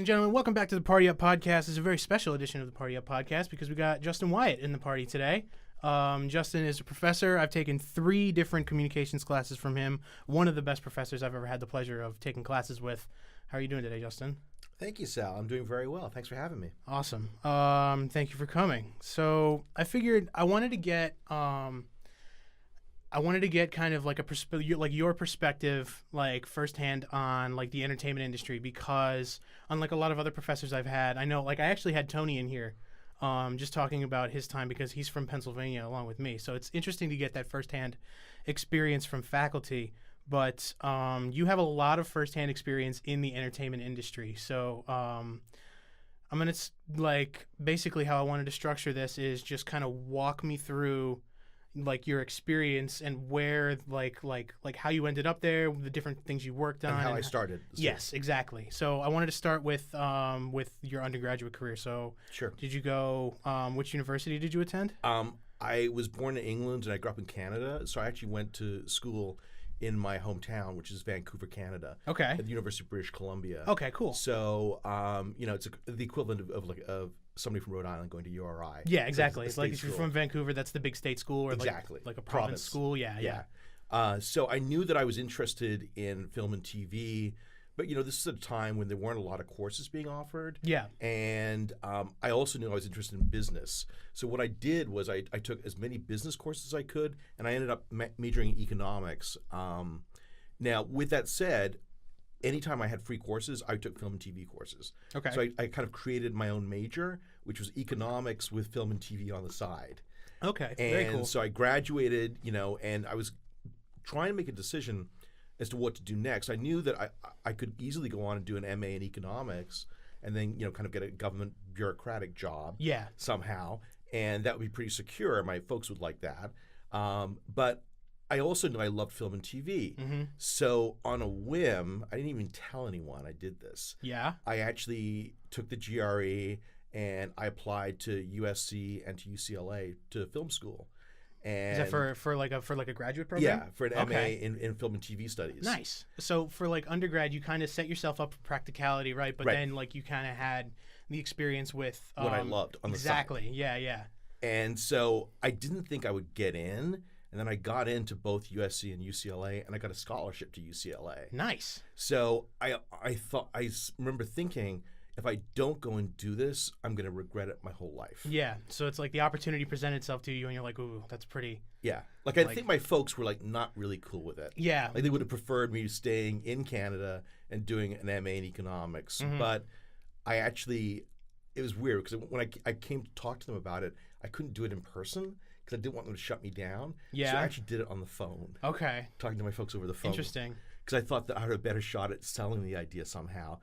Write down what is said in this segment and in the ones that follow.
and gentlemen, welcome back to the Party Up Podcast. It's a very special edition of the Party Up Podcast because we got Justin Wyatt in the party today. Justin is a professor. I've taken 3 different communications classes from him. One of the best professors I've ever had the pleasure of taking classes with. How are you doing today, Justin? Thank you, Sal. I'm doing very well. Thanks for having me. Awesome. Thank you for coming. So I figured I wanted to get kind of like your perspective, like firsthand on like the entertainment industry, because unlike a lot of other professors I've had, I know like I actually had Tony in here, just talking about his time because he's from Pennsylvania along with me. So it's interesting to get that firsthand experience from faculty. But you have a lot of firsthand experience in the entertainment industry. So I'm gonna basically how I wanted to structure this is just kind of walk me through like your experience and where like how you ended up there, the different things you worked on, and how I started. Yes, exactly. So I wanted to start with your undergraduate career. So Sure. Did you go? Which university did you attend? I was born in England and I grew up in Canada, so I actually went to school in my hometown, which is Vancouver, Canada. Okay. At the University of British Columbia. Okay, cool. So it's the equivalent of somebody from Rhode Island going to URI. Yeah, exactly. It's like if school. you're from Vancouver, that's the big state school, or Exactly. like a province school. Yeah. So I knew that I was interested in film and TV, but this is at a time when there weren't a lot of courses being offered. Yeah. And I also knew I was interested in business. So what I did was I took as many business courses as I could, and I ended up majoring in economics. Now, with that said, anytime I had free courses, I took film and TV courses. Okay. So I kind of created my own major, which was economics with film and TV on the side. Okay. And Very cool. so I graduated, and I was trying to make a decision as to what to do next. I knew that I could easily go on and do an MA in economics and then, kind of get a government bureaucratic job somehow. And that would be pretty secure. My folks would like that. But I also knew I loved film and TV. Mm-hmm. So on a whim, I didn't even tell anyone I did this. Yeah. I actually took the GRE and I applied to USC and to UCLA to film school. And is that for like a graduate program? Yeah, for an MA in film and TV studies. Nice. So for like undergrad, you kind of set yourself up for practicality, right? But then like you kind of had the experience with what I loved on the side. Exactly. Yeah. And so I didn't think I would get in, and then I got into both USC and UCLA, and I got a scholarship to UCLA. Nice. So I remember thinking, if I don't go and do this, I'm going to regret it my whole life. Yeah. So it's like the opportunity presented itself to you, and you're like, ooh, that's pretty. Yeah. Like I think my folks were like not really cool with it. Yeah. Like they would have preferred me staying in Canada and doing an MA in economics. Mm-hmm. But it was weird because when I came to talk to them about it, I couldn't do it in person because I didn't want them to shut me down. Yeah. So I actually did it on the phone. Okay. Talking to my folks over the phone. Interesting. Because I thought that I had a better shot at selling the idea somehow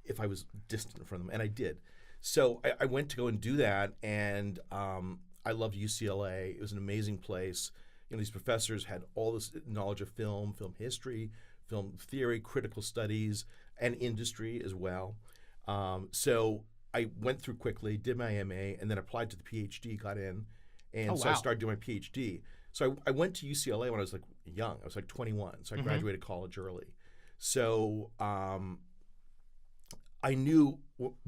if I was distant from them, and I did. So I went to go and do that, and I loved UCLA. It was an amazing place. These professors had all this knowledge of film history, film theory, critical studies, and industry as well. So I went through quickly, did my MA, and then applied to the PhD, got in, and I started doing my PhD. So I went to UCLA when I was like young. I was like 21, so I graduated college early. So I knew,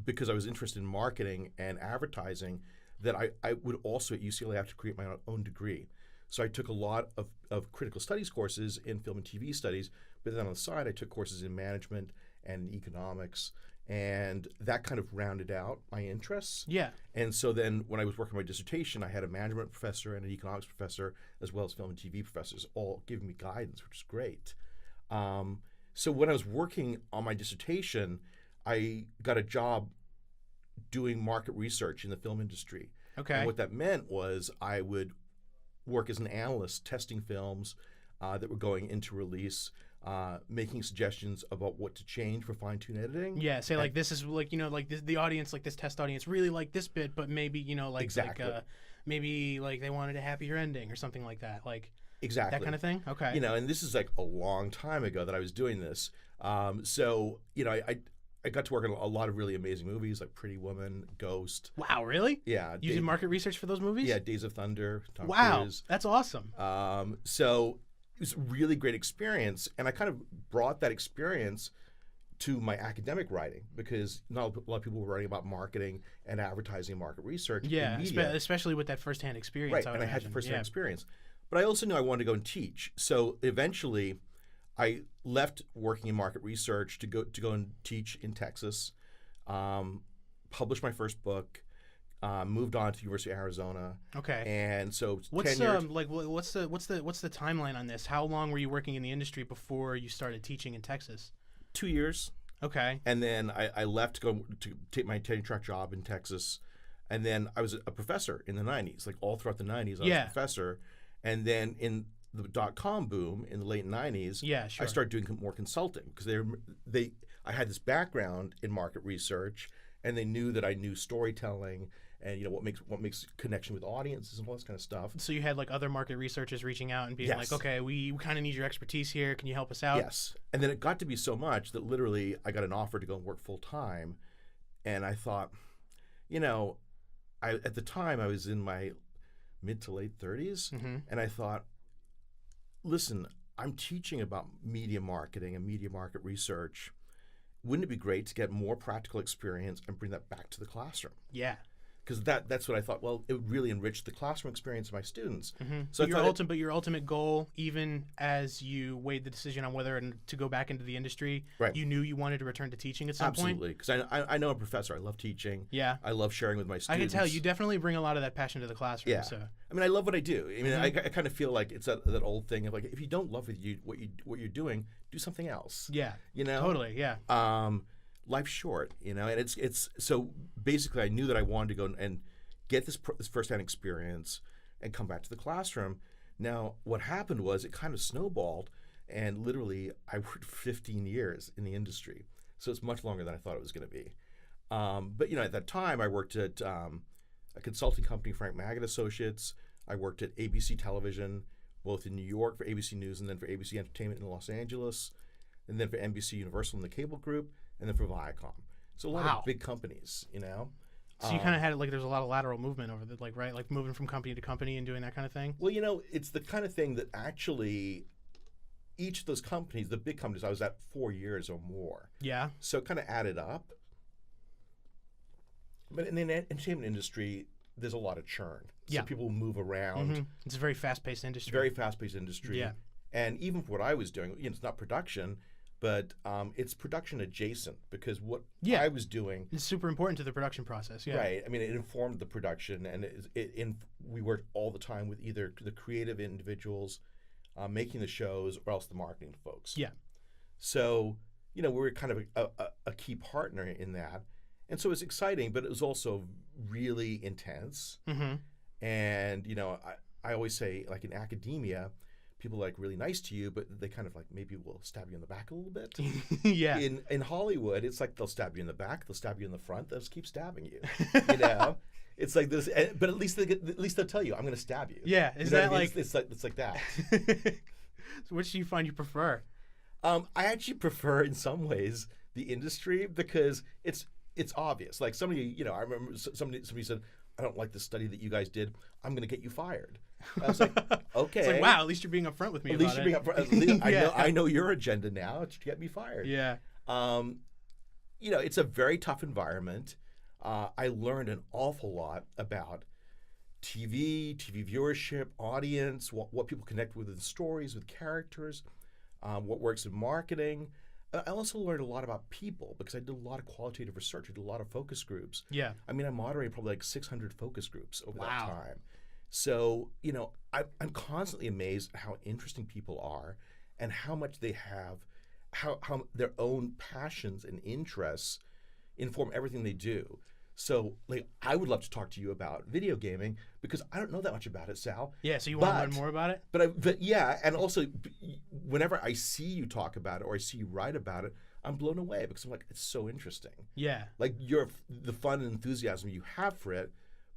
because I was interested in marketing and advertising, that I would also at UCLA have to create my own degree. So I took a lot of critical studies courses in film and TV studies, but then on the side I took courses in management and economics, and that kind of rounded out my interests. Yeah. And so then when I was working on my dissertation, I had a management professor and an economics professor, as well as film and TV professors, all giving me guidance, which is great. So when I was working on my dissertation, I got a job doing market research in the film industry. Okay. And what that meant was I would work as an analyst testing films that were going into release, making suggestions about what to change for fine-tune editing. Yeah, say like this is like, like the audience, like this test audience really liked this bit, but maybe, Exactly. Maybe like they wanted a happier ending or something like that. Like exactly. that kind of thing? Okay. And this is like a long time ago that I was doing this. So I got to work on a lot of really amazing movies like Pretty Woman, Ghost. Wow, really? Yeah. You did market research for those movies? Yeah, Days of Thunder, Tom Cruise. That's awesome. So it was a really great experience, and I kind of brought that experience to my academic writing, because not a lot of people were writing about marketing and advertising and market research. Yeah, in media. especially with that firsthand experience. Right, I would and I had imagine. firsthand Yeah. experience. But I also knew I wanted to go and teach. So eventually, I left working in market research to go and teach in Texas. Published my first book. Moved on to University of Arizona. Okay. And so What's 10 years. like what's the timeline on this? How long were you working in the industry before you started teaching in Texas? 2 years. Okay. And then I left to go to take my tenure track job in Texas. And then I was a professor in the 90s. Like all throughout the 90s, I was a professor. And then in the .com boom in the late 90s, Yeah, sure. I started doing more consulting, because I had this background in market research, and they knew that I knew storytelling and what makes connection with audiences and all this kind of stuff. So you had like other market researchers reaching out and being Yes. like, okay, we kind of need your expertise here. Can you help us out? Yes. And then it got to be so much that literally I got an offer to go and work full time, and I thought, at the time I was in my mid to late 30s, and I thought, listen, I'm teaching about media marketing and media market research. Wouldn't it be great to get more practical experience and bring that back to the classroom? Yeah. Because that's what I thought. Well, it would really enrich the classroom experience of my students. So your ultimate goal, even as you weighed the decision on whether to go back into the industry, Right. you knew you wanted to return to teaching at some point? Absolutely. Because I know I'm a professor. I love teaching. Yeah. I love sharing with my I students. can tell you definitely bring a lot of that passion to the classroom. Yeah. So. I mean, I love what I do. I mean, I kind of feel like it's that old thing of like, if you don't love what you're doing, do something else. Yeah. You know. Totally. Yeah. Life's short, and it's so basically I knew that I wanted to go and get this firsthand experience and come back to the classroom. Now, what happened was it kind of snowballed, and literally I worked 15 years in the industry, so it's much longer than I thought it was going to be. But at that time I worked at a consulting company, Frank Maggot Associates. I worked at ABC Television, both in New York for ABC News, and then for ABC Entertainment in Los Angeles, and then for NBC Universal and the cable group, and then for Viacom. So a lot of big companies, So you kind of had there's a lot of lateral movement over the right, like moving from company to company and doing that kind of thing. Well, it's the kind of thing that actually each of those companies, the big companies, I was at 4 years or more. Yeah. So it kind of added up. But in the entertainment industry, there's a lot of churn. So people move around. It's a very fast-paced industry. Very fast-paced industry. Yeah. And even for what I was doing, it's not production, but it's production adjacent, because what I was doing, it's super important to the production process. Yeah. right? I mean, it informed the production, and we worked all the time with either the creative individuals making the shows, or else the marketing folks. Yeah. So we were kind of a key partner in that, and so it was exciting, but it was also really intense. And I always say, like in academia, people are like really nice to you, but they kind of like maybe will stab you in the back a little bit. Yeah. In Hollywood, it's like they'll stab you in the back, they'll stab you in the front, they'll just keep stabbing you. It's like this, but at least they'll tell you, I'm going to stab you. Yeah. Is know that what I mean? like it's like that. So which do you find you prefer? I actually prefer in some ways the industry, because it's obvious. Like somebody, I remember somebody said, I don't like the study that you guys did, I'm going to get you fired. I was like, okay. It's like, wow, at least you're being upfront with me about it. At least I know your agenda now to get me fired. Yeah. It's a very tough environment. I learned an awful lot about TV viewership, audience, what people connect with in stories, with characters, what works in marketing. I also learned a lot about people, because I did a lot of qualitative research. I did a lot of focus groups. Yeah. I mean, I moderated probably like 600 focus groups over that Wow. time. So, I'm constantly amazed at how interesting people are, and how much they have, how their own passions and interests inform everything they do. So, like, I would love to talk to you about video gaming, because I don't know that much about it, Sal. Yeah. So you want to learn more about it? But yeah, and also, whenever I see you talk about it or I see you write about it, I'm blown away, because I'm like, it's so interesting. Yeah. Like the fun and enthusiasm you have for it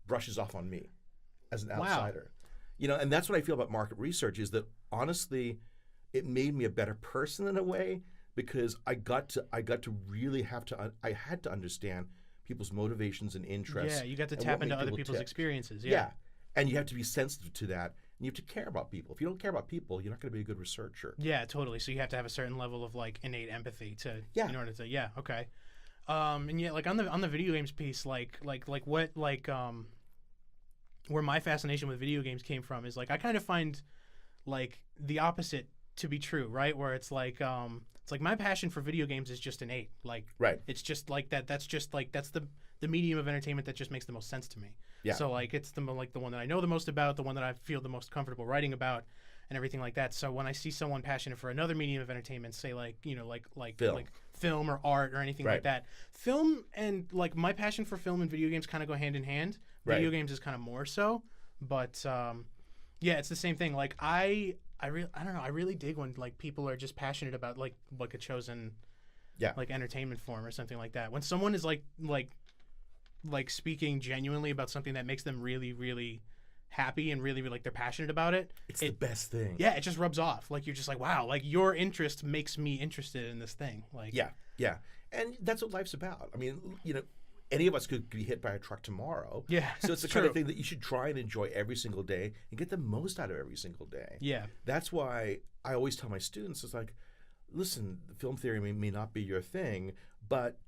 brushes off on me as an outsider. And that's what I feel about market research, is that honestly, it made me a better person in a way, because I got to really I had to understand people's motivations and interests. Yeah, you got to and tap what into made other people people's tick. experiences. Yeah, and you have to be sensitive to that, And you have to care about people. If you don't care about people, you're not going to be a good researcher. Yeah, totally. So you have to have a certain level of like innate empathy to Yeah. in order to okay. And yeah, like on the video games piece, like what where my fascination with video games came from is like I kind of find like the opposite to be true, right? Where it's like my passion for video games is just innate. Like Right. it's just like that. That's just like that's the medium of entertainment that just makes the most sense to me. Yeah. So like it's the one that I know the most about, the one that I feel the most comfortable writing about, and everything like that. So when I see someone passionate for another medium of entertainment, say like film or art or anything Right. like that, film and like my passion for film and video games kind of go hand in hand. Right. Video games is kind of more so, but yeah, it's the same thing. Like I don't know. I really dig when like people are just passionate about like a chosen like entertainment form or something like that. When someone is like speaking genuinely about something that makes them really, really happy and really, really like they're passionate about it. It's the best thing. Yeah, it just rubs off. Like you're just like, wow, like your interest makes me interested in this thing. Like Yeah. And that's what life's about. I mean, you know, any of us could be hit by a truck tomorrow. Yeah, So it's the true. kind of thing that you should try and enjoy every single day and get the most out of every single day. Yeah. That's why I always tell my students, it's like, listen, film theory may not be your thing, but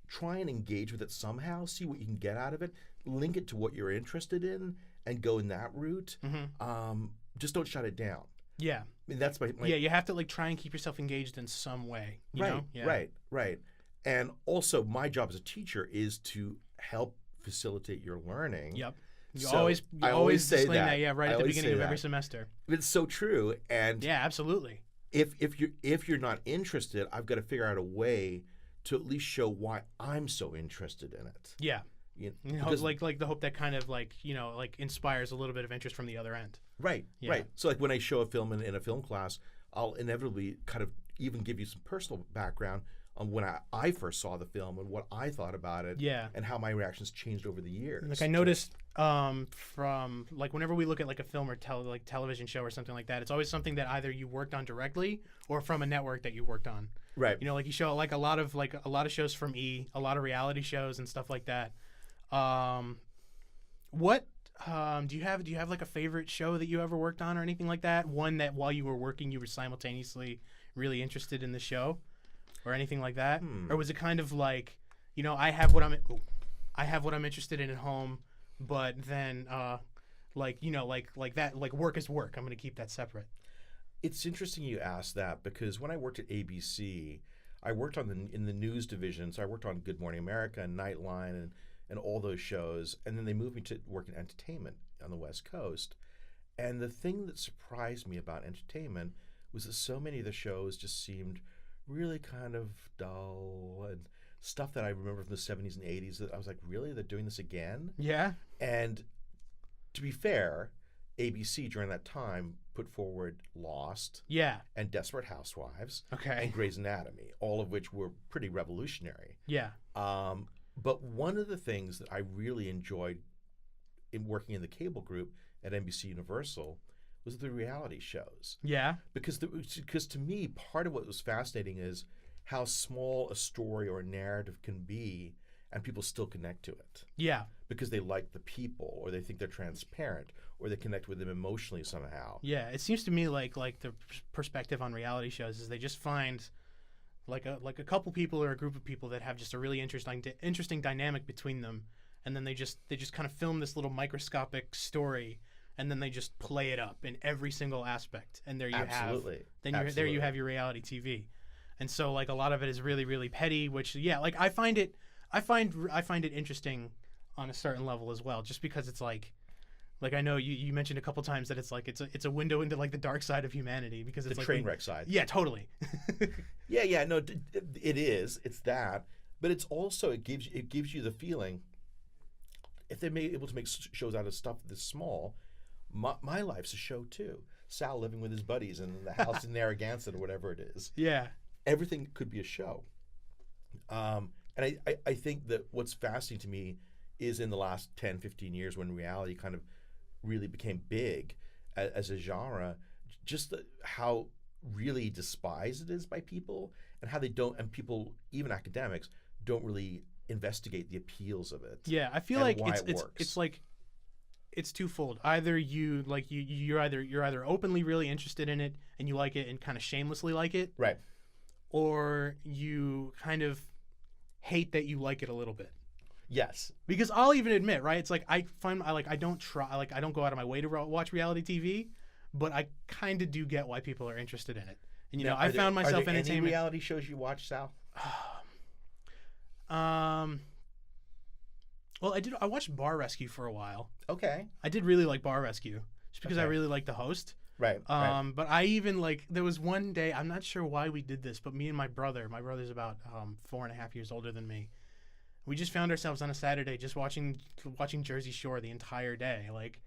try and engage with it somehow, see what you can get out of it, link it to what you're interested in, and go in that route. Just don't shut it down. Yeah. I mean, that's my Yeah, you have to like try and keep yourself engaged in some way. You know? Yeah. Right. And also, my job as a teacher is to help facilitate your learning. Yep. You So, always I always say disclaim that. yeah, right I at the always beginning say of every that. semester. It's so true. And Yeah, absolutely. if you're not interested, I've got to figure out a way to at least show why I'm so interested in it. Yeah. You You know, because- like the hope that kind of like, you know, like inspires a little bit of interest from the other end. Right. Yeah. So like when I show a film in a film class, I'll inevitably kind of even give you some personal background on when I first saw the film and what I thought about it. Yeah. And how my reactions changed over the years. Like I noticed from like whenever we look at like a film or television show or something like that, it's always something that either you worked on directly or from a network that you worked on. Right. You know, like you show like a lot of shows from E, a lot of reality shows and stuff like that. What do you have like a favorite show that you ever worked on or anything like that? One that while you were working you were simultaneously really interested in the show or anything like that? Or was it kind of like, you know, I have what I'm interested in at home, but then like, you know, like that, like work is work. I'm going to keep that separate. It's interesting you asked that because when I worked at ABC, I worked in the news division. So I worked on Good Morning America and Nightline and all those shows. And then they moved me to work in entertainment on the West Coast. And the thing that surprised me about entertainment was that so many of the shows just seemed really kind of dull and stuff that I remember from the 70s and 80s that I was like, really? They're doing this again? Yeah. And to be fair, ABC during that time put forward Lost Yeah. and Desperate Housewives Okay. and Grey's Anatomy, all of which were pretty revolutionary. Yeah. But one of the things that I really enjoyed in working in the cable group at NBC Universal was the reality shows. Yeah. Because to me, part of what was fascinating is how small a story or a narrative can be and people still connect to it. Yeah. Because they like the people or they think they're transparent or they connect with them emotionally somehow. Yeah, it seems to me like the perspective on reality shows is they just find like a couple people or a group of people that have just a really interesting dynamic between them, and then they just kind of film this little microscopic story, and then they just play it up in every single aspect, and there you Absolutely. have there you have your reality TV, and so like a lot of it is really, really petty, which yeah, like I find it interesting on a certain level as well, just because it's like I know you mentioned a couple times that it's like it's a window into like the dark side of humanity because it's The like train wreck side. Yeah, totally. Yeah, no, it is. It's that, but it's also it gives you the feeling if they're able to make shows out of stuff this small. My life's a show too. Sal living with his buddies in the house in Narragansett or whatever it is. Yeah. Everything could be a show. And I think that what's fascinating to me is in the last 10, 15 years when reality kind of really became big as a genre, just how really despised it is by people and how they don't, and people, even academics, don't really investigate the appeals of it. Yeah, I feel and like why it's it works. it's like it's twofold. Either you're either openly really interested in it and you like it and kind of shamelessly like it, Right. or you kind of hate that you like it a little bit. Yes. Because I'll even admit, right? It's like I don't go out of my way to watch reality TV, but I kind of do get why people are interested in it. And Now, I found myself are there entertainment. any reality shows you watch, Sal? Well, I watched Bar Rescue for a while. Okay. I did really like Bar Rescue just because I Okay. really liked the host. Right. Right. But I even there was one day, I'm not sure why we did this, but me and my brother's about 4.5 years older than me. We just found ourselves on a Saturday just watching Jersey Shore the entire day. Like,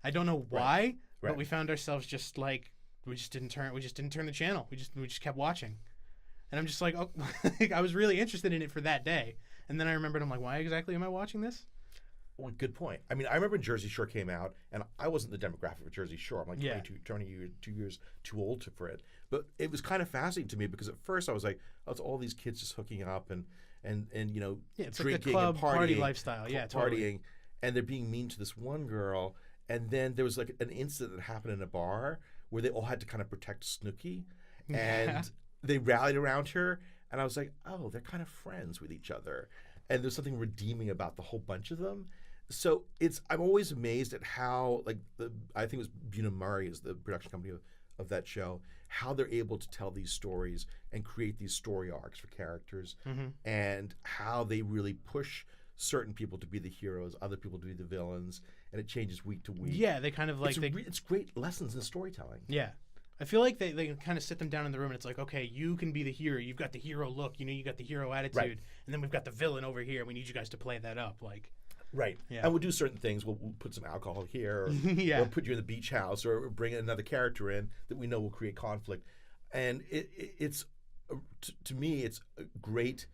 I don't know why, but Right. we found ourselves just we just didn't turn the channel. We just kept watching. And I'm just like, oh, I was really interested in it for that day. And then I remembered, I'm like, why exactly am I watching this? Well, good point. I mean, I remember when Jersey Shore came out, and I wasn't the demographic of Jersey Shore. I'm like Yeah. 22 years too old for it. But it was kind of fascinating to me because at first I was like, oh, it's all these kids just hooking up and Yeah, it's like the drinking club and partying, party lifestyle. Yeah, totally. partying, and they're being mean to this one girl. And then there was like an incident that happened in a bar where they all had to kind of protect Snooki, and they rallied around her. And I was like, oh, they're kind of friends with each other. And there's something redeeming about the whole bunch of them. So I'm always amazed at how, I think it was Buna Murray is the production company of that show, how they're able to tell these stories and create these story arcs for characters, and how they really push certain people to be the heroes, other people to be the villains, and it changes week to week. Yeah, they kind of It's great lessons in storytelling. Yeah. I feel like they kind of sit them down in the room and it's like, okay, you can be the hero. You've got the hero look. You got the hero attitude. Right. And then we've got the villain over here. We need you guys to play that up. Right. Yeah. And we'll do certain things. We'll put some alcohol here, or Yeah. we'll put you in the beach house, or bring another character in that we know will create conflict. And it's to me, it's a great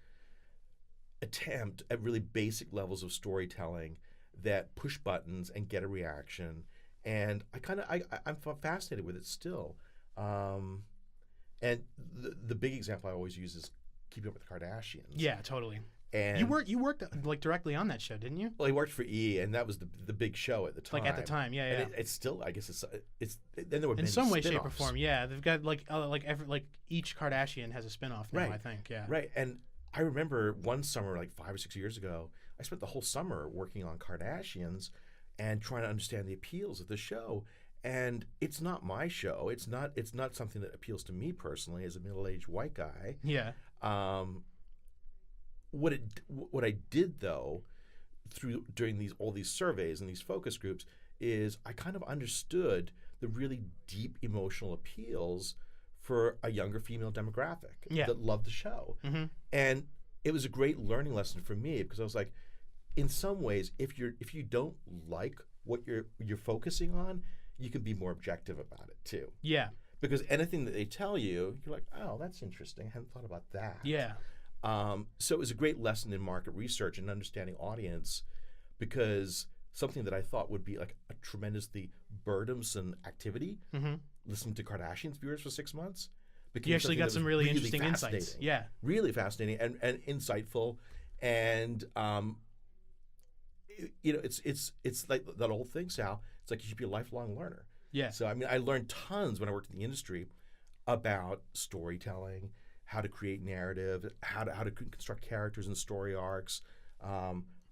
attempt at really basic levels of storytelling that push buttons and get a reaction. And I'm fascinated with it still. And the big example I always use is Keeping Up with the Kardashians. Yeah, totally. And you worked directly on that show, didn't you? Well, he worked for E, and that was the big show at the time. At the time, yeah, yeah. And it's still, I guess it's then there were in many some way, shape, or spin-offs. form, yeah. They've got each Kardashian has a spinoff now. Right. I think, yeah. Right. And I remember one summer, like 5 or 6 years ago, I spent the whole summer working on Kardashians and trying to understand the appeals of the show. And it's not my show. It's not something that appeals to me personally as a middle-aged white guy. Yeah. What I did though, during all these surveys and these focus groups, is I kind of understood the really deep emotional appeals for a younger female demographic that loved the show. Mm-hmm. And it was a great learning lesson for me because I was like, in some ways, if you don't like what you're focusing on, you can be more objective about it too. Yeah. Because anything that they tell you, you're like, oh, that's interesting. I hadn't thought about that. Yeah. So it was a great lesson in market research and understanding audience, because something that I thought would be like a tremendously burdensome activity, listening to Kardashians viewers for 6 months, You actually got some really interesting insights. Yeah. Really fascinating and insightful. And, it's like that old thing, Sal. It's like you should be a lifelong learner. Yeah. So, I mean, I learned tons when I worked in the industry about storytelling, how to create narrative, how to construct characters and story arcs,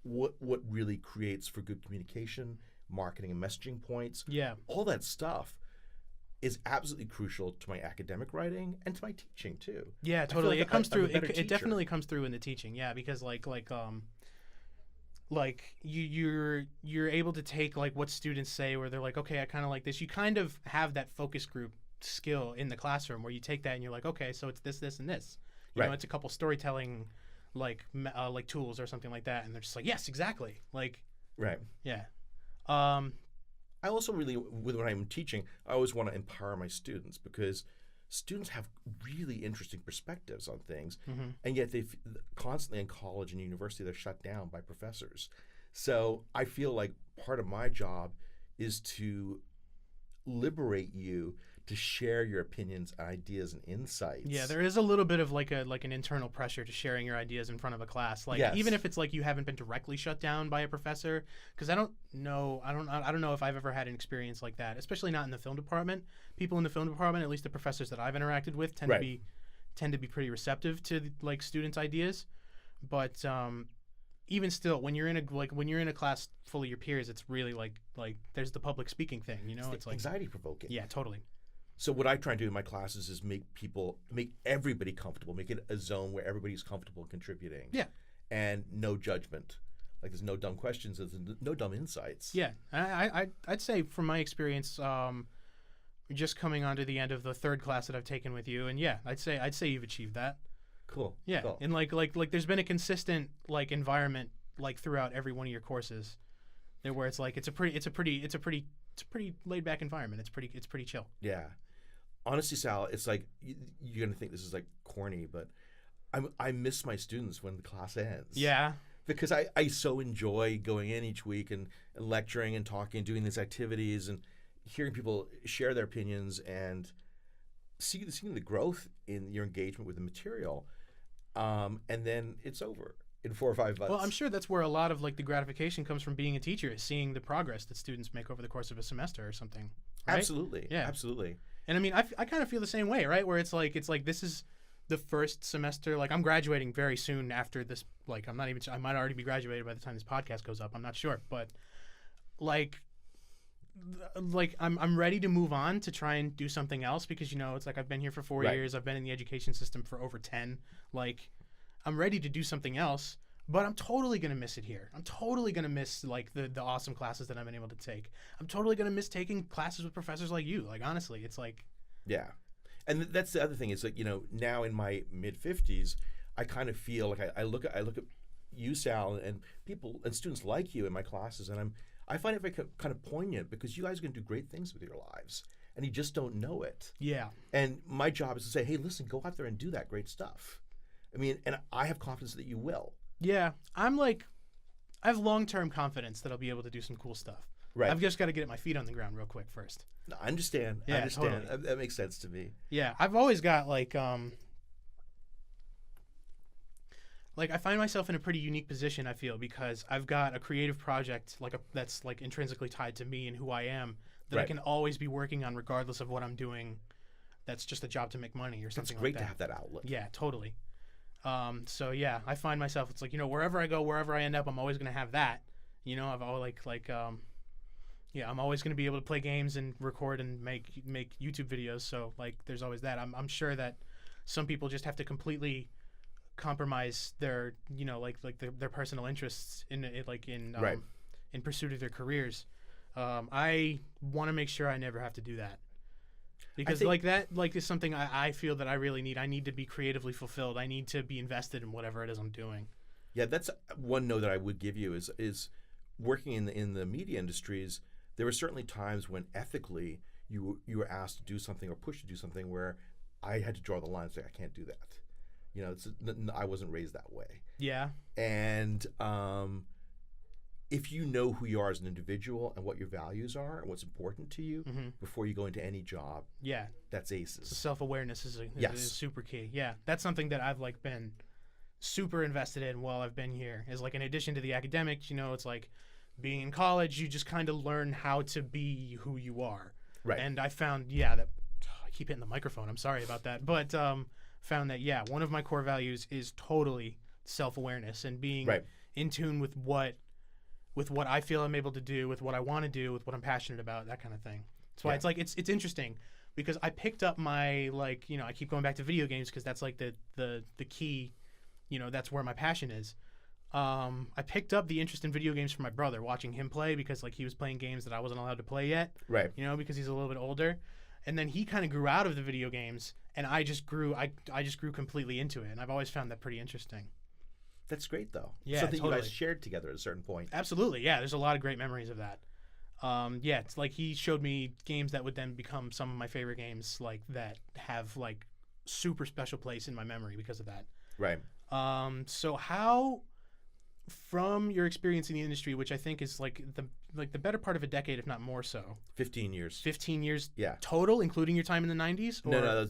what really creates for good communication, marketing and messaging points. Yeah. All that stuff is absolutely crucial to my academic writing and to my teaching too. Yeah, totally. Like it comes through. I'm a better It teacher. definitely comes through in the teaching. Yeah, because you're able to take what students say, where they're like, okay, I kind of like this. You kind of have that focus group skill in the classroom where you take that and you're like, okay, so it's this, this, and this. You know, it's a couple storytelling like tools or something like that, and they're just like, yes, exactly. Right. Yeah. I also really, when I'm teaching, I always want to empower my students, because students have really interesting perspectives on things, and yet they constantly in college and university they're shut down by professors. So I feel like part of my job is to liberate you to share your opinions, ideas, and insights. Yeah, there is a little bit of like an internal pressure to sharing your ideas in front of a class. Like Yes. even if it's like you haven't been directly shut down by a professor, because I don't know if I've ever had an experience like that, especially not in the film department. People in the film department, at least the professors that I've interacted with, tend to be pretty receptive to like students' ideas. But even still, when you're in a class full of your peers, it's really like there's the public speaking thing, you know? It's like anxiety provoking. Yeah, totally. So what I try and do in my classes is make everybody comfortable, make it a zone where everybody's comfortable contributing. Yeah. And no judgment. Like there's no dumb questions, there's no dumb insights. Yeah. I'd say from my experience, just coming onto the end of the third class that I've taken with you, and yeah, I'd say you've achieved that. Cool. Yeah. Cool. And like there's been a consistent like environment like throughout every one of your courses, where it's like it's a pretty laid back environment. It's pretty chill. Yeah. Honestly, Sal, it's like you're gonna think this is like corny, but I miss my students when the class ends. Yeah. Because I so enjoy going in each week and lecturing and talking, doing these activities, and hearing people share their opinions and seeing the growth in your engagement with the material, and then it's over in 4 or 5 months. Well, I'm sure that's where a lot of like the gratification comes from being a teacher, is seeing the progress that students make over the course of a semester or something. Right? Absolutely. Yeah. Absolutely. And I mean, I kind of feel the same way, right? Where it's like this is the first semester. Like I'm graduating very soon after this. Like I might already be graduated by the time this podcast goes up. I'm not sure, but like I'm ready to move on to try and do something else, because you know it's like I've been here for 4 years. I've been in the education system for over 10. Like I'm ready to do something else. But I'm totally going to miss it here. I'm totally going to miss like the awesome classes that I've been able to take. I'm totally going to miss taking classes with professors like you. Like honestly, it's like Yeah. And that's the other thing is like, you know, now in my mid 50s, I kind of feel like I look at you, Sal, and people and students like you in my classes, and I find it very kind of poignant, because you guys are going to do great things with your lives and you just don't know it. Yeah. And my job is to say, "Hey, listen, go out there and do that great stuff." I mean, and I have confidence that you will. Yeah, I have long-term confidence that I'll be able to do some cool stuff. Right. I've just got to get my feet on the ground real quick first. No, I understand. Yeah, I understand. totally. That makes sense to me. Yeah, I've always got like I find myself in a pretty unique position, I feel, because I've got a creative project that's like intrinsically tied to me and who I am, that I can always be working on regardless of what I'm doing. That's just a job to make money or something It's great like that. to have that outlet. Yeah, totally. So yeah, I find myself, it's like, you know, wherever I go, wherever I end up, I'm always going to have that, you know. I've always yeah, I'm always going to be able to play games and record and make YouTube videos. So like, there's always that. I'm sure that some people just have to completely compromise their, you know, their personal interests in pursuit of their careers. I want to make sure I never have to do that. Because that is something I feel that I really need. I need to be creatively fulfilled. I need to be invested in whatever it is I'm doing. Yeah, that's one note that I would give you is working in the media industries. There were certainly times when ethically you were asked to do something or pushed to do something where I had to draw the line and say, I can't do that. You know, I wasn't raised that way. Yeah. And if you know who you are as an individual and what your values are and what's important to you before you go into any job, yeah, that's aces. So self-awareness is super key. Yeah, that's something that I've like been super invested in while I've been here. Is like, in addition to the academics, you know, it's like being in college, you just kind of learn how to be who you are. Right. And I found, that I keep hitting the microphone. I'm sorry about that, but found that one of my core values is totally self-awareness and being in tune with what I feel I'm able to do, with what I want to do, with what I'm passionate about, that kind of thing. That's why it's like it's interesting, because I picked up my, like, you know, I keep going back to video games because that's like the key, you know, that's where my passion is. I picked up the interest in video games from my brother, watching him play, because like he was playing games that I wasn't allowed to play yet. Right. You know, because he's a little bit older. And then he kind of grew out of the video games, and I just grew completely into it, and I've always found that pretty interesting. That's great, though. Yeah, something totally. you guys shared together at a certain point. Absolutely, yeah. There's a lot of great memories of that. It's like he showed me games that would then become some of my favorite games, like that have like super special place in my memory because of that. Right. So how from your experience in the industry, which I think is like the better part of a decade, if not more so. 15 years. 15 years Yeah. total, including your time in the 90s? Or? No,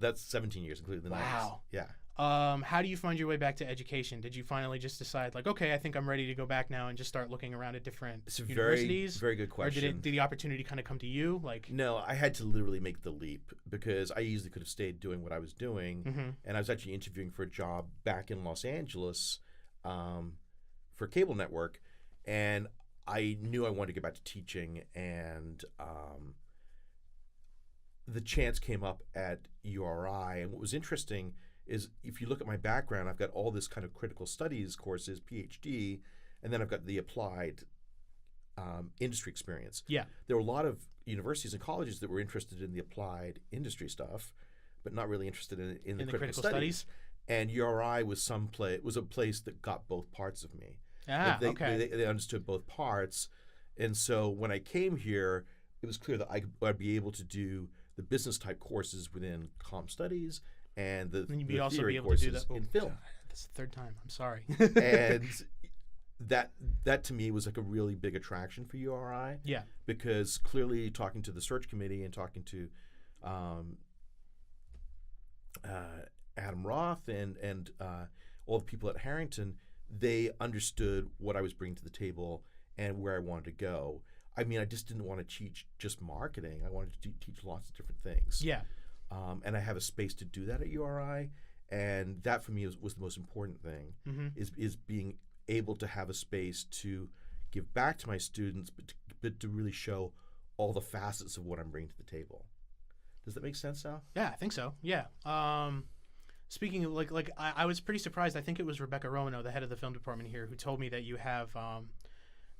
that's 17 years, including the 90s. Wow. Yeah. How do you find your way back to education? Did you finally just decide, like, okay, I think I'm ready to go back now and just start looking around at different It's a universities? very good question. Or did the opportunity kind of come to you? Like, No, I had to literally make the leap because I easily could have stayed doing what I was doing. And I was actually interviewing for a job back in Los Angeles for a cable network. And I knew I wanted to get back to teaching. And the chance came up at URI. And what was interesting is if you look at my background, I've got all this kind of critical studies courses, PhD, and then I've got the applied industry experience. Yeah. There were a lot of universities and colleges that were interested in the applied industry stuff, but not really interested in the critical studies. And URI was was a place that got both parts of me. Okay. They understood both parts. And so when I came here, it was clear that I'd be able to do the business type courses within comm studies and the you'd also theory be able courses to do that in film. God, that's the third time. I'm sorry. And that to me was like a really big attraction for URI. Yeah. Because clearly talking to the search committee and talking to Adam Roth and all the people at Harrington, they understood what I was bringing to the table and where I wanted to go. I mean, I just didn't want to teach just marketing. I wanted to teach lots of different things. Yeah. And I have a space to do that at URI, and that for me was the most important thing, is being able to have a space to give back to my students, but to really show all the facets of what I'm bringing to the table. Does that make sense, Sal? Yeah, I think so. Yeah. Speaking of I was pretty surprised. I think it was Rebecca Romano, the head of the film department here, who told me that you have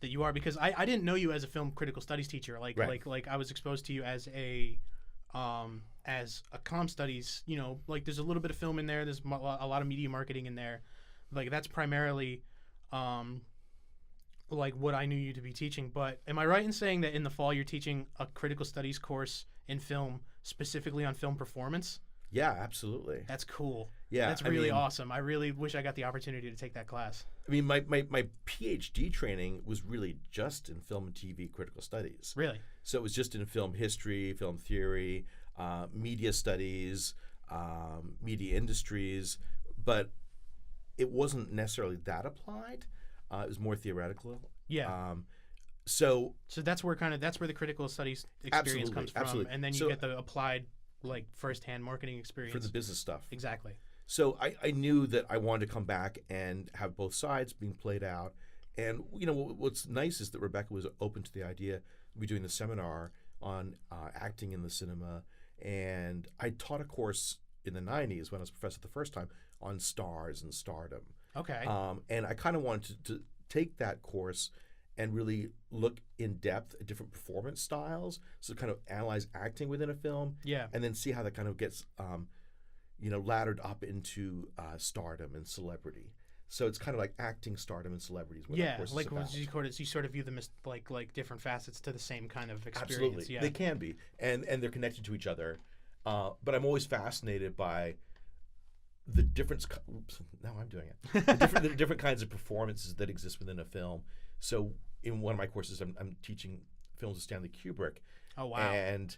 that you are, because I didn't know you as a film critical studies teacher. Like I was exposed to you as a comm studies. You know, like there's a little bit of film in there. There's a lot of media marketing in there. Like that's primarily like what I knew you to be teaching. But am I right in saying that in the fall you're teaching a critical studies course in film, specifically on film performance? Yeah, absolutely. That's cool. Yeah, that's really awesome. I really wish I got the opportunity to take that class. I mean, my PhD training was really just in film and TV critical studies. Really? So it was just in film history, film theory, media studies, media industries, but it wasn't necessarily that applied. It was more theoretical. Yeah. So that's where the critical studies experience comes from, absolutely. And then you get the applied, like firsthand marketing experience for the business stuff. Exactly. So I knew that I wanted to come back and have both sides being played out. And you know what's nice is that Rebecca was open to the idea of me doing the seminar on acting in the cinema. And I taught a course in the 90s when I was a professor the first time on stars and stardom. Okay. And I kind of wanted to take that course and really look in depth at different performance styles. So kind of analyze acting within a film. Yeah. And then see how that kind of gets, laddered up into stardom and celebrity. So it's kind of like acting, stardom, and celebrities. Yeah, like you sort of view them as like different facets to the same kind of experience. Absolutely, yeah. They can be, and they're connected to each other. But I'm always fascinated by the difference. Oops, now I'm doing it. The different kinds of performances that exist within a film. So in one of my courses, I'm teaching films of Stanley Kubrick. Oh wow! And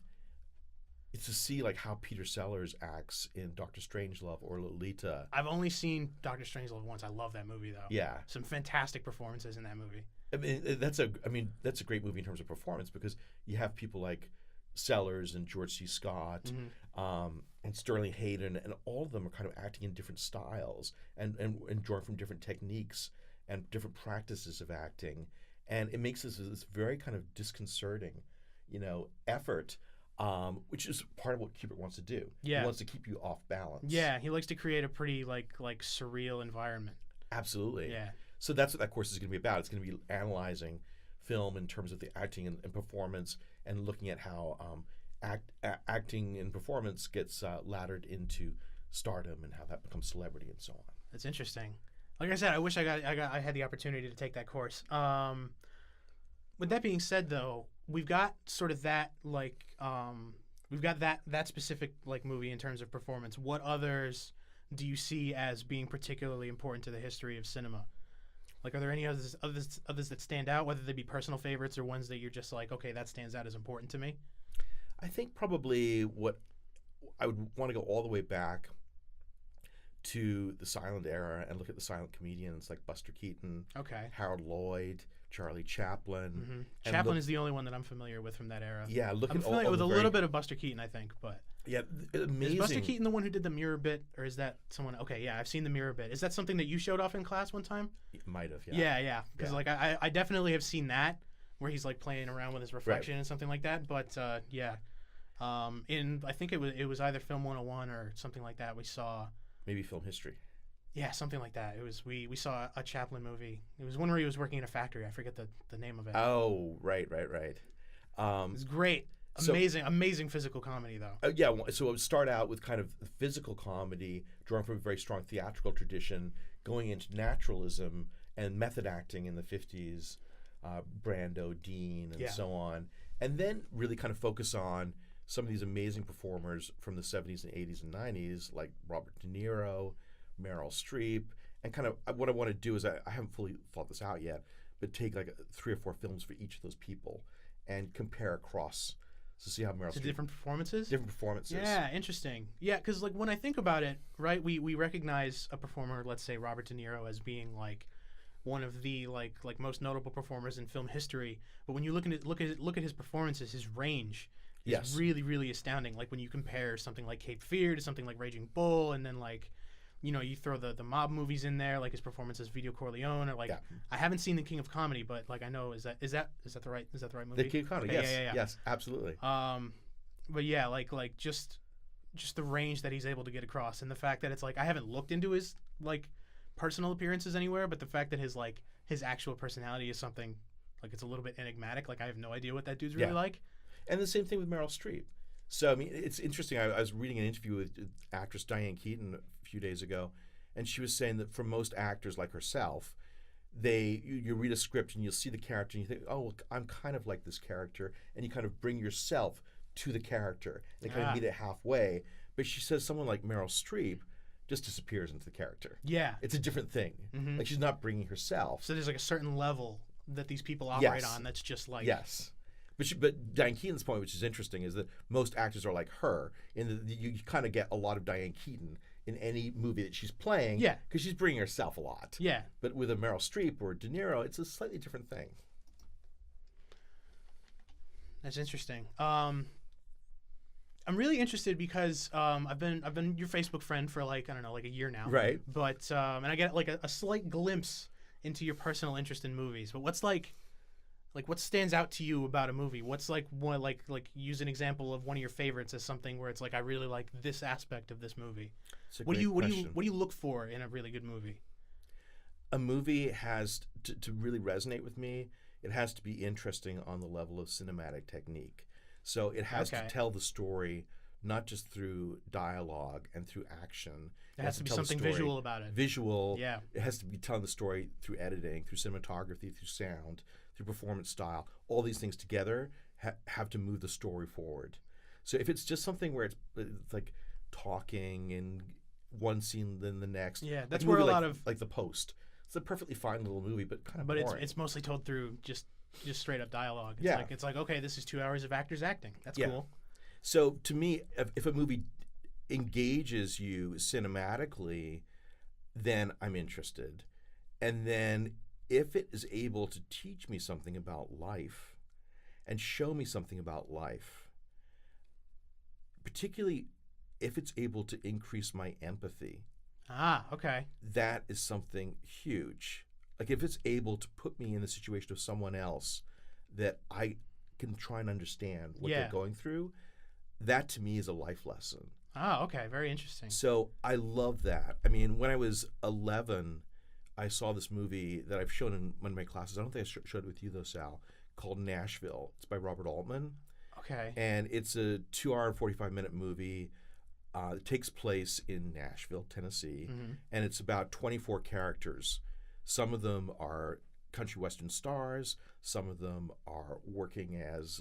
it's to see like how Peter Sellers acts in Doctor Strangelove or Lolita. I've only seen Doctor Strangelove once. I love that movie though. Yeah, some fantastic performances in that movie. I mean that's a great movie in terms of performance because you have people like Sellers and George C. Scott and Sterling Hayden, and all of them are kind of acting in different styles and drawing from different techniques and different practices of acting, and it makes this very kind of disconcerting, effort. Which is part of what Kubrick wants to do. Yeah. He wants to keep you off balance. Yeah, he likes to create a pretty like surreal environment. Absolutely. Yeah. So that's what that course is going to be about. It's going to be analyzing film in terms of the acting and performance, and looking at how acting and performance gets laddered into stardom and how that becomes celebrity and so on. That's interesting. Like I said, I wish I had the opportunity to take that course. With that being said, though, we've got sort of that we've got that specific like movie in terms of performance. What others do you see as being particularly important to the history of cinema? Like, are there any others that stand out, whether they be personal favorites or ones that you're just like, okay, that stands out as important to me? I think probably what I would want to go all the way back to the silent era and look at the silent comedians like Buster Keaton, Okay. Harold Lloyd, Charlie Chaplin. Mm-hmm. And Chaplin look, is the only one that I'm familiar with from that era. yeah, look I'm at familiar all with the a very, little bit of Buster Keaton, I think, but yeah, amazing. is Buster Keaton the one who did the mirror bit, or is that someone? Okay, yeah, I've seen the mirror bit. Is that something that you showed off in class one time? Might have, yeah. Yeah. Because Yeah. like I definitely have seen that where he's like playing around with his reflection and something like that. But yeah, in I think it was either Film 101 or something like that. We saw. Maybe film history. Yeah, something like that. It was we saw a Chaplin movie. It was one where he was working in a factory. I forget the name of it. Oh, right. It was great. Amazing physical comedy though. Yeah, so it would start out with kind of physical comedy, drawn from a very strong theatrical tradition, going into naturalism and method acting in the 50s, Brando, Dean, and so on. And then really kind of focus on some of these amazing performers from the 70s and 80s and 90s, like Robert De Niro, Meryl Streep, and kind of what I want to do is I haven't fully thought this out yet, but take like 3 or 4 films for each of those people and compare across to see how Meryl To Streep different performances. different performances. Yeah, interesting. Yeah, because like when I think about it, right, we recognize a performer, let's say Robert De Niro, as being like one of the like most notable performers in film history. But when you look at his performances, his range is really astounding. Like when you compare something like Cape Fear to something like Raging Bull, and then like you throw the mob movies in there, like his performance as Vito Corleone, or like I haven't seen The King of Comedy, but like I know is that the right movie? The King of Comedy, Okay, yes, yes, absolutely. But yeah, like just the range that he's able to get across, and the fact that it's like I haven't looked into his like personal appearances anywhere, but the fact that his actual personality is something like it's a little bit enigmatic. Like I have no idea what that dude's really like. And the same thing with Meryl Streep. So I mean, it's interesting. I was reading an interview with actress Diane Keaton a few days ago, and she was saying that for most actors like herself, you read a script and you'll see the character and you think, oh, I'm kind of like this character, and you kind of bring yourself to the character and kind of meet it halfway. But she says someone like Meryl Streep just disappears into the character. Yeah, it's a different thing. Mm-hmm. Like she's not bringing herself. So there's like a certain level that these people operate on that's just like But Diane Keaton's point, which is interesting, is that most actors are like her, in that you kind of get a lot of Diane Keaton in any movie that she's playing, because she's bringing herself a lot. Yeah. But with a Meryl Streep or De Niro, it's a slightly different thing. That's interesting. I'm really interested because I've been your Facebook friend for like I don't know, like a year now. Right. But and I get like a slight glimpse into your personal interest in movies. But what's like what stands out to you about a movie? What's like one like use an example of one of your favorites as something where it's like I really like this aspect of this movie. What do you look for in a really good movie? A movie has to really resonate with me. It has to be interesting on the level of cinematic technique. So it has to tell the story not just through dialogue and through action. It has to be something visual about it. Visual. Yeah. It has to be telling the story through editing, through cinematography, through sound, through performance style. All these things together have to move the story forward. So if it's just something where it's like talking and one scene then the next. Yeah, that's like where a lot lot of like The Post. It's a perfectly fine little movie, but kind of boring. But it's mostly told through just straight up dialogue. It's like okay, this is 2 hours of actors acting. That's cool. So to me, if a movie engages you cinematically, then I'm interested. And then if it is able to teach me something about life and show me something about life, particularly if it's able to increase my empathy. Okay. That is something huge. Like if it's able to put me in the situation of someone else that I can try and understand what they're going through, that to me is a life lesson. Okay. Very interesting. So I love that. I mean, when I was 11, I saw this movie that I've shown in one of my classes. I don't think I showed it with you though, Sal, called Nashville. It's by Robert Altman. Okay. And it's a 2 hour and 45-minute movie. It takes place in Nashville, Tennessee, and it's about 24 characters. Some of them are country western stars. Some of them are working as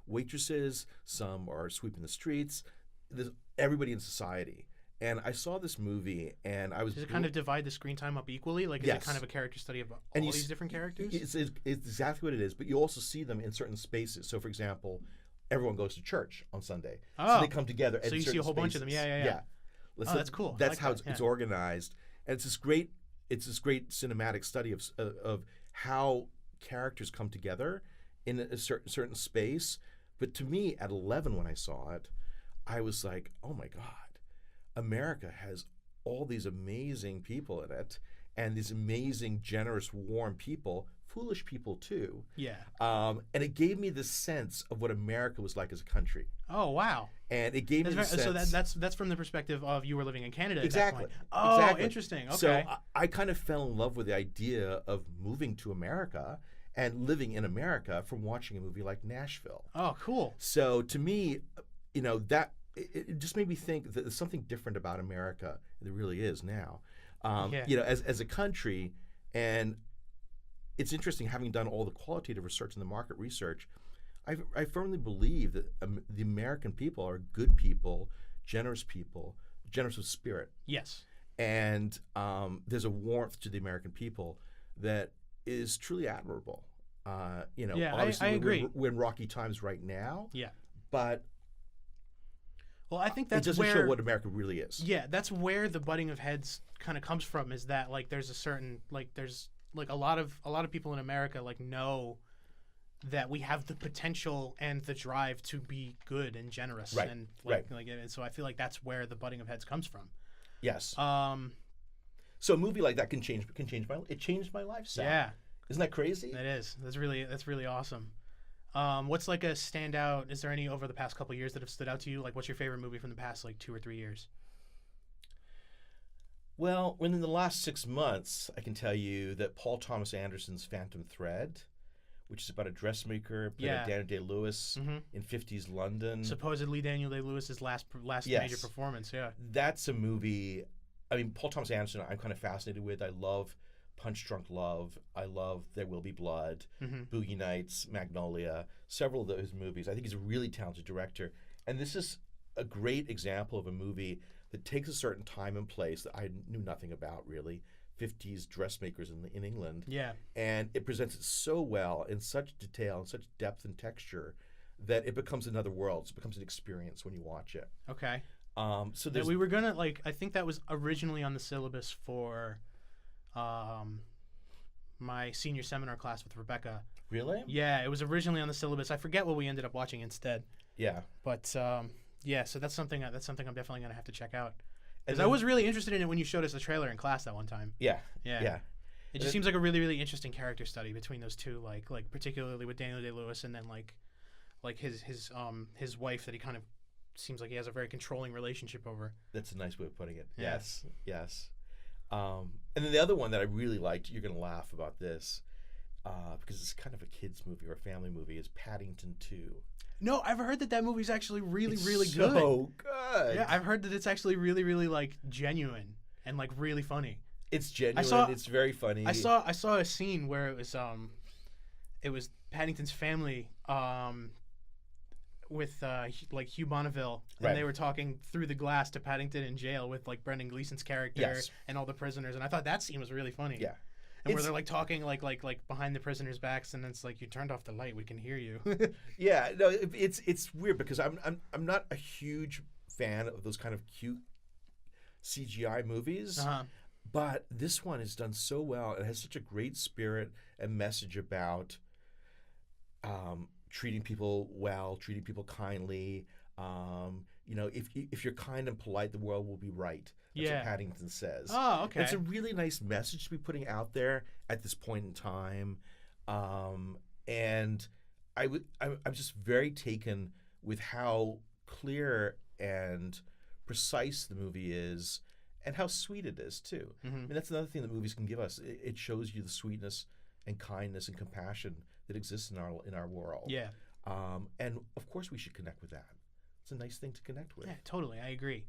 waitresses. Some are sweeping the streets. There's everybody in society. and I saw this movie, and I was. Does it kind of divide the screen time up equally? Like, is Yes. it kind of a character study of all And you these s- different characters? It's exactly what it is, but you also see them in certain spaces. So, for example, everyone goes to church on Sunday, so Oh. they come together. So you see a whole bunch of them. Yeah. Let's Oh, that's cool. I That's like how that, it's yeah. organized, and it's this great cinematic study of how characters come together in a certain space. But to me, at 11 when I saw it, I was like, oh my God, America has all these amazing people in it, and these amazing, generous, warm people, foolish people too. Yeah. And it gave me this sense of what America was like as a country. Oh, wow. And it gave me That's the very, sense. so that's from the perspective of you were living in Canada Exactly. at that point. Oh, Exactly. interesting. Okay. So I kind of fell in love with the idea of moving to America and living in America from watching a movie like Nashville. Oh, cool. So to me, that it just made me think that there's something different about America. There really is now. Yeah. As a country, and it's interesting having done all the qualitative research and the market research. I firmly believe that the American people are good people, generous of spirit. Yes. And there's a warmth to the American people that is truly admirable. Yeah, obviously I agree. We're in rocky times right now, Yeah. but Well, I think it that's doesn't where show what America really is. Yeah, that's where the butting of heads kind of comes from. Is that like there's a certain there's a lot of people in America know that we have the potential and the drive to be good and generous, Right, and right. and so I feel like that's where the butting of heads comes from. Yes. Um, So a movie like that can change it changed my lifestyle. yeah, Isn't that crazy? it is. That's really awesome. What's like a standout? Is there any over the past couple years that have stood out to you? Like, what's your favorite movie from the past 2 or 3 years? Well, within the last 6 months, I can tell you that Paul Thomas Anderson's Phantom Thread, which is about a dressmaker played Yeah. by Daniel Day-Lewis Mhm. in 50s London. Supposedly Daniel Day-Lewis's last Yes. major performance. Yeah. That's a movie. I mean, Paul Thomas Anderson, I'm kind of fascinated with. I love Punch Drunk Love. I love There Will Be Blood, Mm-hmm. Boogie Nights, Magnolia, several of those movies. I think he's a really talented director. And this is a great example of a movie that takes a certain time and place that I knew nothing about, really. 50s dressmakers in England. Yeah. And it presents it so well in such detail and such depth and texture that it becomes another world. It becomes an experience when you watch it. Okay. So Yeah, there's we were gonna I think that was originally on the syllabus for my senior seminar class with Rebecca. really? Yeah, it was originally on the syllabus. I forget what we ended up watching instead. Yeah. But yeah, so that's something I'm definitely gonna have to check out. And Because I then- was really interested in it when you showed us the trailer in class that one time. Yeah. Yeah. Yeah. It just seems like a really, really interesting character study between those two, like particularly with Daniel Day-Lewis and then like his wife that he kind of seems like he has a very controlling relationship over. That's a nice way of putting it. Yeah. Yes. Yes. And then the other one that I really liked, you're going to laugh about this, because it's kind of a kid's movie or a family movie, is Paddington 2. No, I've heard that movie's actually really, It's really good. So good. Yeah, I've heard that it's actually really, really genuine and really funny. It's genuine. saw- It's very funny. I saw a scene where it was Paddington's family with Hugh Bonneville, and Right. they were talking through the glass to Paddington in jail with Brendan Gleeson's character Yes. and all the prisoners, and I thought that scene was really funny. Yeah. And where It's- they're talking like behind the prisoners' backs, and it's you turned off the light, we can hear you. Yeah. No, it's weird because I'm not a huge fan of those kind of cute CGI movies. Uh-huh. But this one is done so well. It has such a great spirit and message about treating people well, treating people kindly. If you're kind and polite, the world will be right. That's Yeah. what Paddington says. Oh, okay. It's a really nice message to be putting out there at this point in time. And I'm just very taken with how clear and precise the movie is, and how sweet it is too. Mhm. I mean, that's another thing that movies can give us. It shows you the sweetness and kindness and compassion that exists in our world. Yeah. And of course, we should connect with that. It's a nice thing to connect with. Yeah, totally. I agree.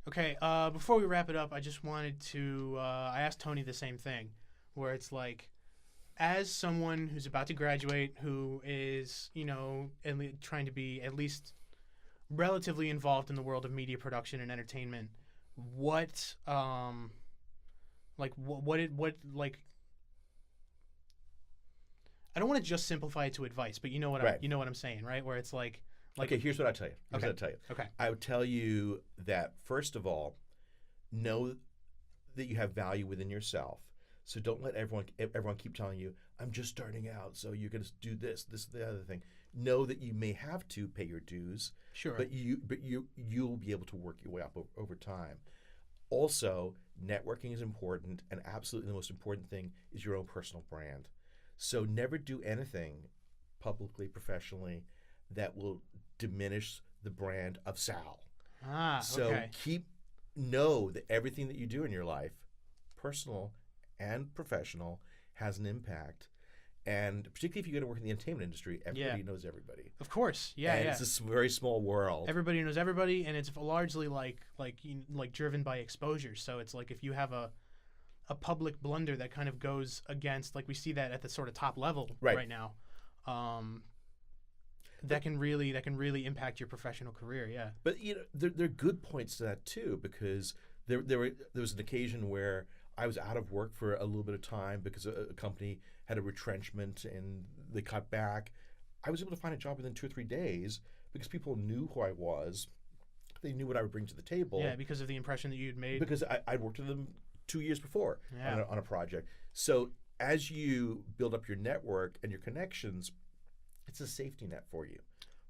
Okay, before we wrap it up, I just wanted to I asked Tony the same thing, where it's as someone who's about to graduate, who is, trying to be at least relatively involved in the world of media production and entertainment, what like what like I don't want to just simplify it to advice, but you know what Right. you know what I'm saying, right? Where it's like Okay, here's what I tell you. Here's Okay. what I tell you. okay. I would tell you that first of all, know that you have value within yourself. So don't let everyone keep telling you, "I'm just starting out, so you're going to do this, the other thing." Know that you may have to pay your dues, Sure. but you'll be able to work your way up over time. Also, networking is important, and absolutely the most important thing is your own personal brand. So never do anything publicly, professionally, that will diminish the brand of Sal. So Okay. know that everything that you do in your life, personal and professional, has an impact. And particularly if you're going to work in the entertainment industry, everybody knows everybody. Of course. Yeah, And yeah. it's a very small world. Everybody knows everybody, and it's largely like driven by exposure. So it's like if you have a public blunder that kind of goes against, like we see that at the sort of top level Right. now, that can really impact your professional career. Yeah. But there are good points to that too, because there was an occasion where I was out of work for a little bit of time because a company had a retrenchment and they cut back. I was able to find a job within 2 or 3 days because people knew who I was. They knew what I would bring to the table. Yeah, because of the impression that you'd made. Because I'd worked with them 2 years before Yeah. on a project. So as you build up your network and your connections, it's a safety net for you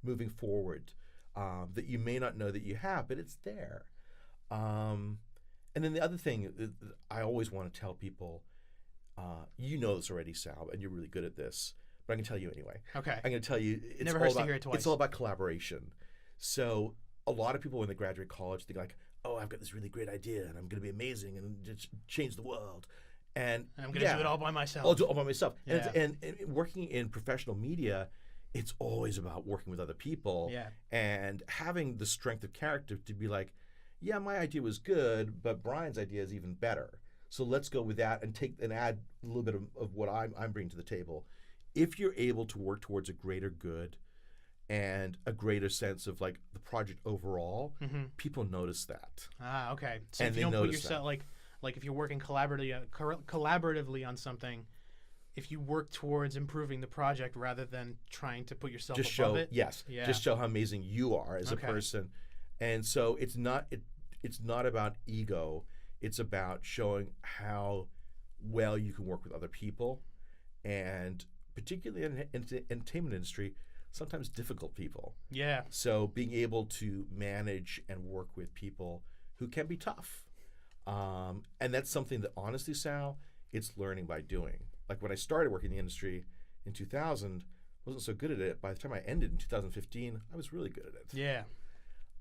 moving forward that you may not know that you have, but it's there. And then the other thing I always want to tell people, you know this already, Sal, and you're really good at this, but I can tell you anyway. Okay. I'm going to tell you, Never hurts to hear it twice. It's all about collaboration. So a lot of people when they graduate college think like, oh, I've got this really great idea and I'm going to be amazing and just change the world. And I'm going to do it all by myself. I'll do it all by myself. Yeah. And working in professional media, it's always about working with other people Yeah. and having the strength of character to be like, yeah, my idea was good, but Brian's idea is even better. So let's go with that and add a little bit of what I'm bringing to the table. If you're able to work towards a greater good and a greater sense of like the project overall, people notice that. Okay. So And if you they don't put notice yourself like if you're working collaboratively on something, if you work towards improving the project rather than trying to put yourself Just above show, it. yes, Yeah. just show how amazing you are as Okay. a person. And so it's not about ego. It's about showing how well you can work with other people, and particularly in the entertainment industry, sometimes difficult people. Yeah. So being able to manage and work with people who can be tough. And that's something that honestly, Sal, it's learning by doing. Like when I started working in the industry in 2000, wasn't so good at it. By the time I ended in 2015, I was really good at it. Yeah.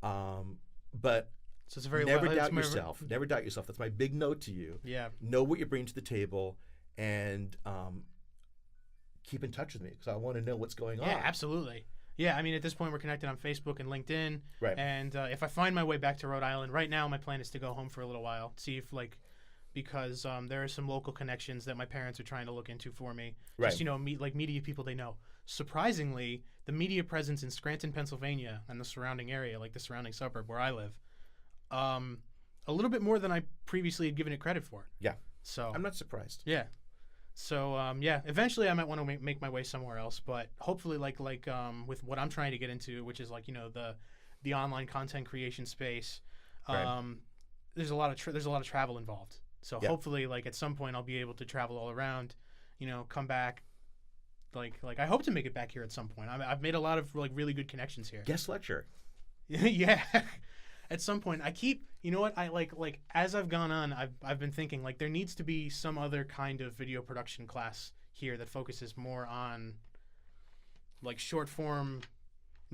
But So it's a very never it's doubt more- yourself. Never doubt yourself. That's my big note to you. Yeah. Know what you bring to the table, and keep in touch with me because I want to know what's going on. Yeah, absolutely. Yeah, I mean, at this point, we're connected on Facebook and LinkedIn. Right. And if I find my way back to Rhode Island, right now, my plan is to go home for a little while, see if, because there are some local connections that my parents are trying to look into for me. Right. Just, meet, media people they know. Surprisingly, the media presence in Scranton, Pennsylvania, and the surrounding area, like the surrounding suburb where I live, a little bit more than I previously had given it credit for. Yeah. So I'm not surprised. yeah. So eventually I might want to make my way somewhere else, but hopefully with what I'm trying to get into, which is the online content creation space, Right. there's a lot of travel involved. So Yeah. hopefully at some point I'll be able to travel all around, come back. Like I hope to make it back here at some point. I've made a lot of really good connections here. Guest lecture. Yeah. At some point, I keep, I as I've gone on, I've been thinking there needs to be some other kind of video production class here that focuses more on short form,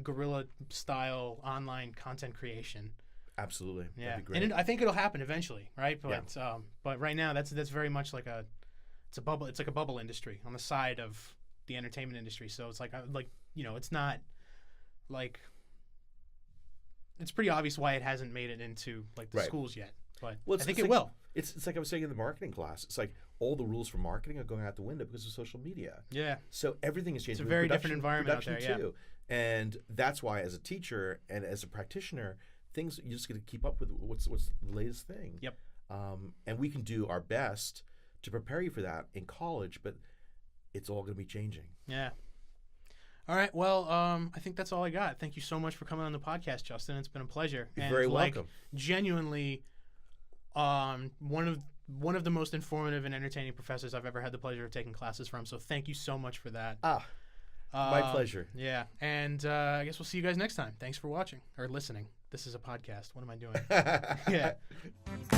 guerrilla style online content creation. Absolutely. Yeah, That'd be great. and I think it'll happen eventually, right? But right now, that's very much it's a bubble. It's like a bubble industry on the side of the entertainment industry. So it's it's not it's pretty obvious why it hasn't made it into the Right. schools yet, but Well, I think it's it like- will. It's like I was saying in the marketing class. It's like all the rules for marketing are going out the window because of social media. Yeah, So everything is changing. a with very different production- environment out production there, yeah. too. And that's why, as a teacher and as a practitioner, things you just got to keep up with what's the latest thing. Yep. And we can do our best to prepare you for that in college, but it's all going to be changing. Yeah. All right. Well, I think that's all I got. Thank you so much for coming on the podcast, Justin. It's been a pleasure. You're very welcome. Genuinely, one of the most informative and entertaining professors I've ever had the pleasure of taking classes from. So thank you so much for that. My pleasure. Yeah. And I guess we'll see you guys next time. Thanks for watching or listening. This is a podcast. What am I doing? Yeah.